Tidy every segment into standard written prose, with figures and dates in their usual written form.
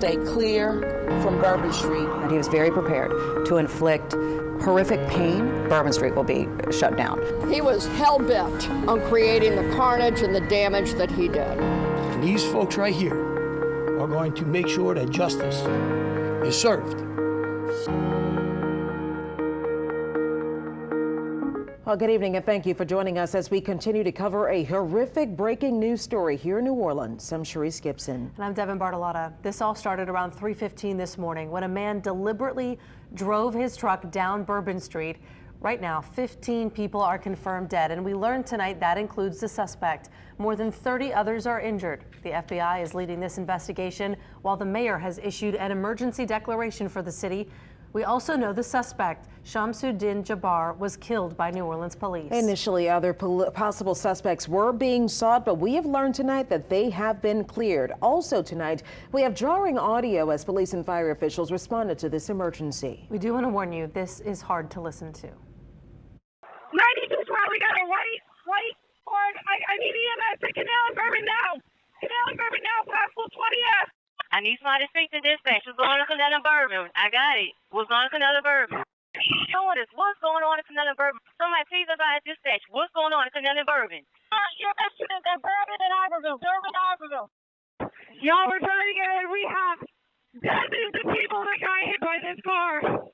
stay clear from Bourbon Street. And he was very prepared to inflict horrific pain. Bourbon Street will be shut down. He was hell-bent on creating the carnage and the damage that he did. And these folks right here are going to make sure that justice is served. Well, good evening and thank you for joining us as we continue to cover a horrific breaking news story here in New Orleans. I'm Sharice Gibson. And I'm Devin Bartolotta. This all started around 3:15 this morning when a man deliberately drove his truck down Bourbon Street. Right now, 15 people are confirmed dead, and we learned tonight that includes the suspect. More than 30 others are injured. The FBI is leading this investigation while the mayor has issued an emergency declaration for the city. We also know the suspect, Shamsuddin Jabbar, was killed by New Orleans police. Initially, other possible suspects were being sought, but we have learned tonight that they have been cleared. Also tonight, we have jarring audio as police and fire officials responded to this emergency. We do want to warn you, this is hard to listen to. 92 12, we got a white Ford. I need EMS at Canal and Bourbon now. Canal and Bourbon now, possible 20F. I need somebody to speak to dispatch. What's going on in Canal and Bourbon? I got it. What's going on in Canal and Bourbon? Showing us what's going on in Canal and Bourbon. Somebody please advise dispatch. What's going on in Canal and Bourbon? Your accident at Bourbon and Iberville. Bourbon and Iberville. Y'all were trying to get a rehab. That is the people that got hit by this car.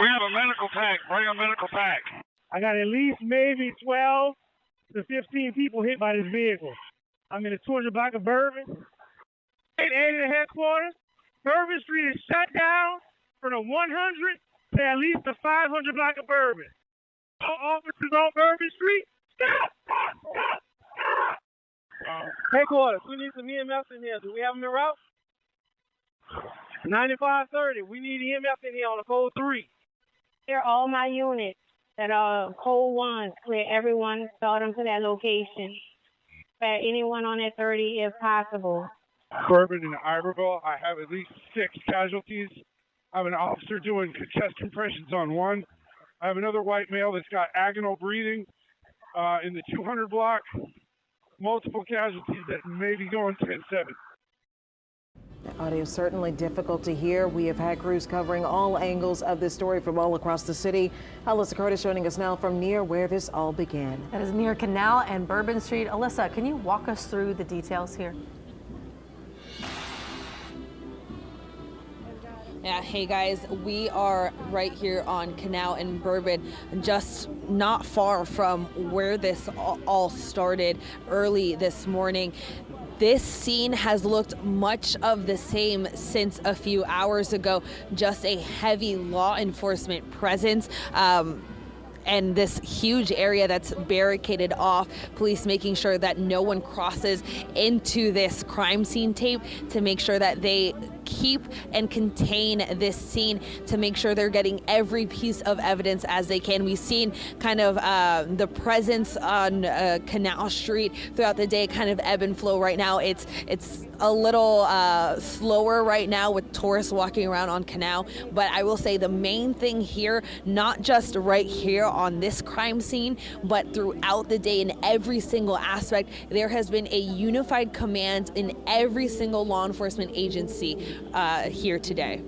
We have a medical pack. Bring a medical pack. I got at least maybe 12 to 15 people hit by this vehicle. I'm in the 200 block of Bourbon. 880 headquarters. Bourbon Street is shut down from the 100 to at least the 500 block of Bourbon. All officers on Bourbon Street, stop, stop, stop, stop. Headquarters, we need some EMS in here. Do we have them en route? 9530, we need EMS in here on the code 3. Here are all my units that are code 1, where everyone got them to that location. But anyone on that 30 if possible. Bourbon and Iberville, I have at least 6 casualties. I have an officer doing chest compressions on one. I have another white male that's got agonal breathing in the 200 block. Multiple casualties that may be going 10-7. The audio is certainly difficult to hear. We have had crews covering all angles of this story from all across the city. Alyssa Curtis joining us now from near where this all began. That is near Canal and Bourbon Street. Alyssa, can you walk us through the details here? Yeah, hey guys, we are right here on Canal and Bourbon, just not far from where this all started early this morning. This scene has looked much of the same since a few hours ago, just a heavy law enforcement presence. And this huge area that's barricaded off, police making sure that no one crosses into this crime scene tape to make sure that they keep and contain this scene, to make sure they're getting every piece of evidence as they can. We've seen kind of the presence on Canal Street throughout the day kind of ebb and flow. Right now it's a little slower right now with tourists walking around on Canal, but I will say the main thing here, not just right here on this crime scene, but throughout the day in every single aspect, there has been a unified command in every single law enforcement agency here today.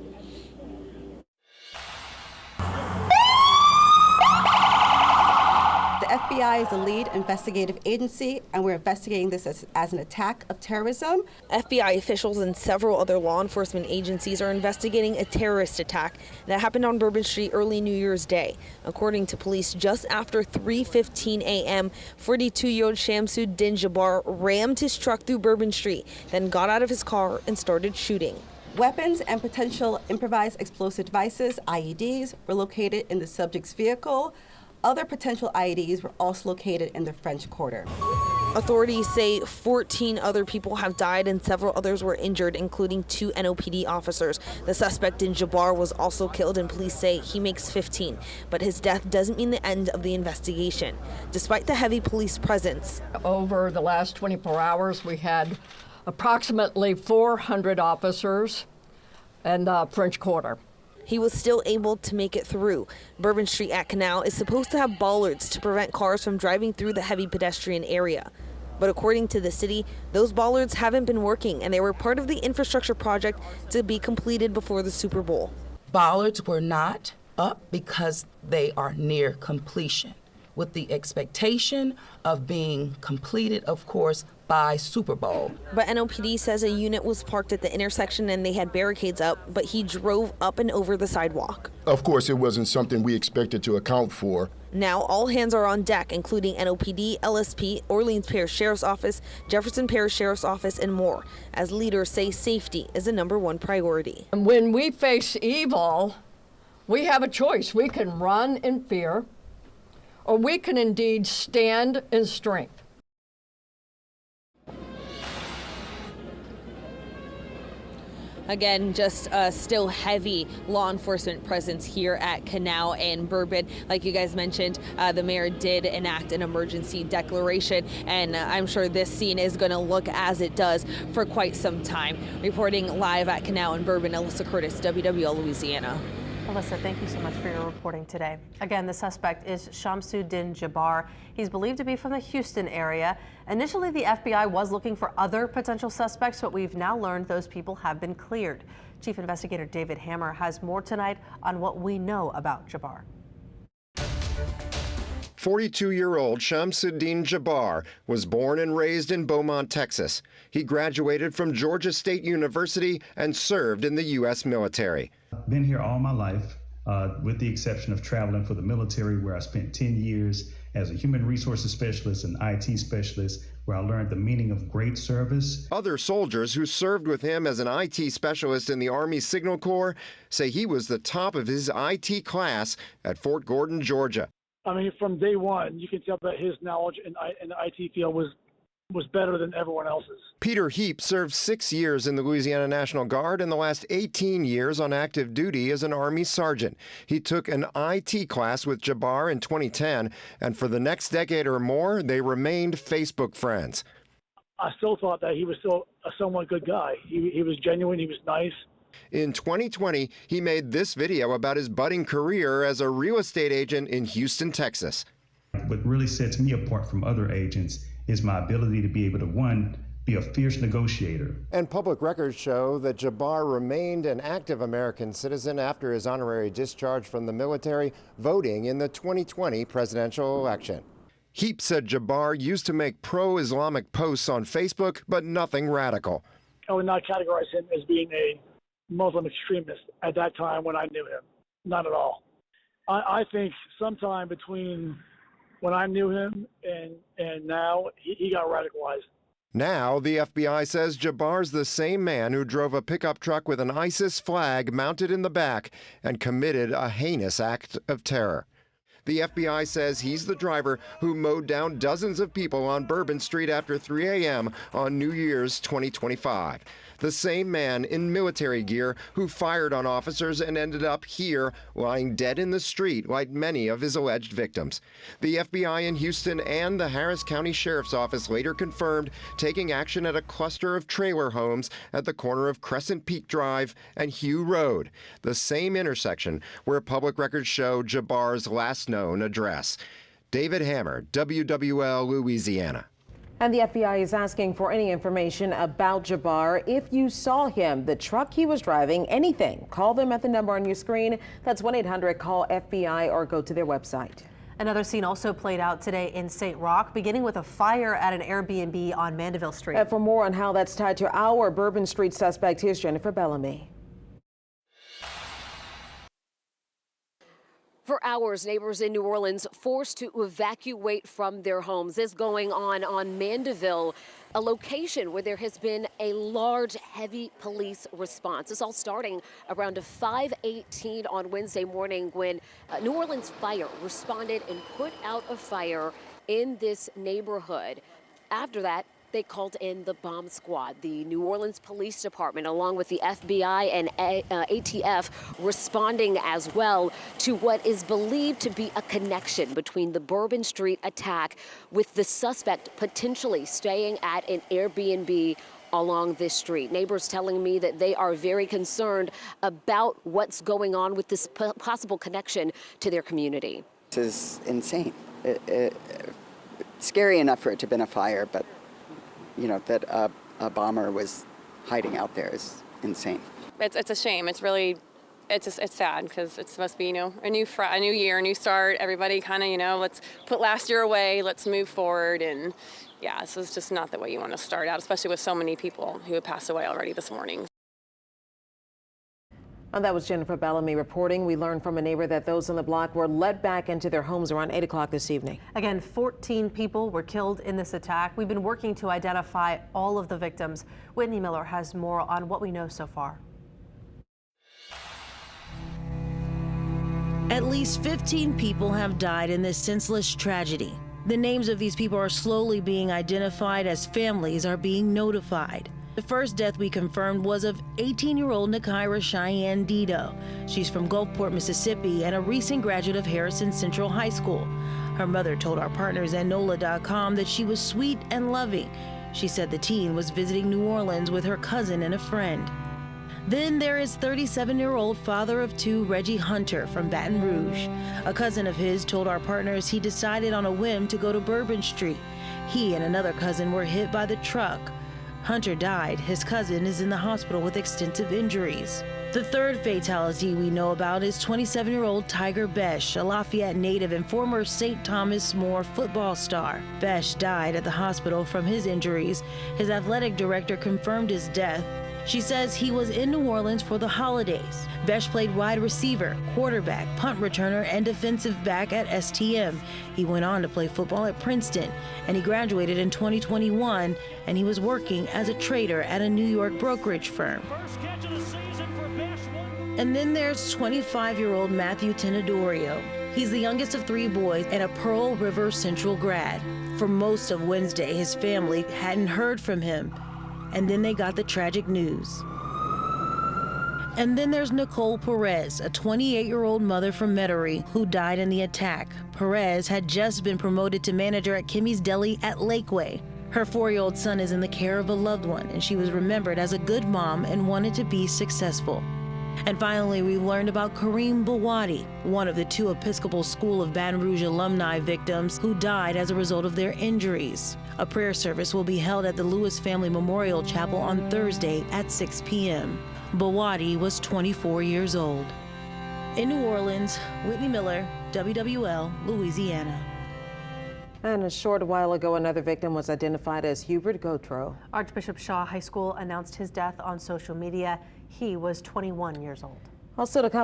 The FBI is the lead investigative agency, and we're investigating this as an attack of terrorism. FBI officials and several other law enforcement agencies are investigating a terrorist attack that happened on Bourbon Street early New Year's Day. According to police, just after 3:15 a.m., 42-year-old Shamsuddin Jabbar rammed his truck through Bourbon Street, then got out of his car and started shooting. Weapons and potential improvised explosive devices, IEDs, were located in the subject's vehicle. Other potential IEDs were also located in the French Quarter. Authorities say 14 other people have died and several others were injured, including 2 NOPD officers. The suspect in Jabbar was also killed, and police say he makes 15. But his death doesn't mean the end of the investigation. Despite the heavy police presence. Over the last 24 hours, we had approximately 400 officers in the French Quarter. He was still able to make it through. Bourbon Street at Canal is supposed to have bollards to prevent cars from driving through the heavy pedestrian area. But according to the city, those bollards haven't been working, and they were part of the infrastructure project to be completed before the Super Bowl. Bollards were not up because they are near completion, with the expectation of being completed, of course, by Super Bowl. But NOPD says a unit was parked at the intersection and they had barricades up, but he drove up and over the sidewalk. Of course, it wasn't something we expected to account for. Now all hands are on deck, including NOPD, LSP, Orleans Parish Sheriff's Office, Jefferson Parish Sheriff's Office, and more, as leaders say safety is the #1 priority. When we face evil, we have a choice. We can run in fear, or we can indeed stand in strength. Again, just still heavy law enforcement presence here at Canal and Bourbon. Like you guys mentioned, the mayor did enact an emergency declaration, and I'm sure this scene is going to look as it does for quite some time. Reporting live at Canal and Bourbon, Alyssa Curtis, WWL Louisiana. Alyssa, thank you so much for your reporting today. Again, the suspect is Shamsuddin Jabbar. He's believed to be from the Houston area. Initially, the FBI was looking for other potential suspects, but we've now learned those people have been cleared. Chief Investigator David Hammer has more tonight on what we know about Jabbar. 42-year-old Shamsuddin Jabbar was born and raised in Beaumont, Texas. He graduated from Georgia State University and served in the U.S. military. I've been here all my life, with the exception of traveling for the military, where I spent 10 years as a human resources specialist and IT specialist, where I learned the meaning of great service. Other soldiers who served with him as an IT specialist in the Army Signal Corps say he was the top of his IT class at Fort Gordon, Georgia. I mean, from day one, you can tell that his knowledge in the IT field was better than everyone else's. Peter Heap served 6 years in the Louisiana National Guard and the last 18 years on active duty as an Army sergeant. He took an IT class with Jabbar in 2010, and for the next decade or more, they remained Facebook friends. I still thought that he was still a somewhat good guy. He was genuine, he was nice. In 2020, he made this video about his budding career as a real estate agent in Houston, Texas. What really sets me apart from other agents is my ability to be able to, one, be a fierce negotiator. And public records show that Jabbar remained an active American citizen after his honorary discharge from the military, voting in the 2020 presidential election. Heap said Jabbar used to make pro-Islamic posts on Facebook, but nothing radical. I would not categorize him as being a Muslim extremist at that time when I knew him. Not at all. I think sometime between when I knew him and now, he got radicalized. Now, the FBI says Jabbar's the same man who drove a pickup truck with an ISIS flag mounted in the back and committed a heinous act of terror. The FBI says he's the driver who mowed down dozens of people on Bourbon Street after 3 a.m. on New Year's 2025. The same man in military gear who fired on officers and ended up here lying dead in the street like many of his alleged victims. The FBI in Houston and the Harris County Sheriff's Office later confirmed taking action at a cluster of trailer homes at the corner of Crescent Peak Drive and Hugh Road, the same intersection where public records show Jabbar's last known address. David Hammer, WWL Louisiana. And the FBI is asking for any information about Jabbar. If you saw him, the truck he was driving, anything, call them at the number on your screen. That's 1-800-CALL-FBI or go to their website. Another scene also played out today in St. Roch, beginning with a fire at an Airbnb on Mandeville Street. For more on how that's tied to our Bourbon Street suspect, here's Jennifer Bellamy. For hours, neighbors in New Orleans forced to evacuate from their homes. This going on Mandeville, a location where there has been a large, heavy police response. This all starting around 5:18 on Wednesday morning when New Orleans Fire responded and put out a fire in this neighborhood. After that, they called in the bomb squad. The New Orleans Police Department, along with the FBI and ATF, responding as well to what is believed to be a connection between the Bourbon Street attack with the suspect potentially staying at an Airbnb along this street. Neighbors telling me that they are very concerned about what's going on with this possible connection to their community. This is insane. Scary enough for it to have been a fire, but that a bomber was hiding out there is insane. It's a shame. It's really, it's sad because it's supposed to be, a new year, a new start. Everybody kind of, let's put last year away, let's move forward. And yeah, this is just not the way you want to start out, especially with so many people who have passed away already this morning. And that was Jennifer Bellamy reporting. We learned from a neighbor that those on the block were led back into their homes around 8 o'clock this evening. Again, 14 people were killed in this attack. We've been working to identify all of the victims. Whitney Miller has more on what we know so far. At least 15 people have died in this senseless tragedy. The names of these people are slowly being identified as families are being notified. The first death we confirmed was of 18-year-old Nakaira Cheyenne Dido. She's from Gulfport, Mississippi, and a recent graduate of Harrison Central High School. Her mother told our partners at NOLA.com that she was sweet and loving. She said the teen was visiting New Orleans with her cousin and a friend. Then there is 37-year-old father of two Reggie Hunter from Baton Rouge. A cousin of his told our partners he decided on a whim to go to Bourbon Street. He and another cousin were hit by the truck. Hunter died. His cousin is in the hospital with extensive injuries. The third fatality we know about is 27-year-old Tiger Besh, a Lafayette native and former St. Thomas More football star. Besh died at the hospital from his injuries. His athletic director confirmed his death. She says he was in New Orleans for the holidays. Besh played wide receiver, quarterback, punt returner, and defensive back at STM. He went on to play football at Princeton, and he graduated in 2021, and he was working as a trader at a New York brokerage firm. And then there's 25-year-old Matthew Tenedorio. He's the youngest of three boys and a Pearl River Central grad. For most of Wednesday, his family hadn't heard from him. And then they got the tragic news. And then there's Nicole Perez, a 28-year-old mother from Metairie who died in the attack. Perez had just been promoted to manager at Kimmy's Deli at Lakeway. Her 4-year-old son is in the care of a loved one, and she was remembered as a good mom and wanted to be successful. And finally, we learned about Kareem Bawadi, one of the two Episcopal School of Baton Rouge alumni victims who died as a result of their injuries. A prayer service will be held at the Lewis Family Memorial Chapel on Thursday at 6 p.m. Bawadi was 24 years old. In New Orleans, Whitney Miller, WWL, Louisiana. And a short while ago, another victim was identified as Hubert Gautreaux. Archbishop Shaw High School announced his death on social media. He was 21 years old. Also to come.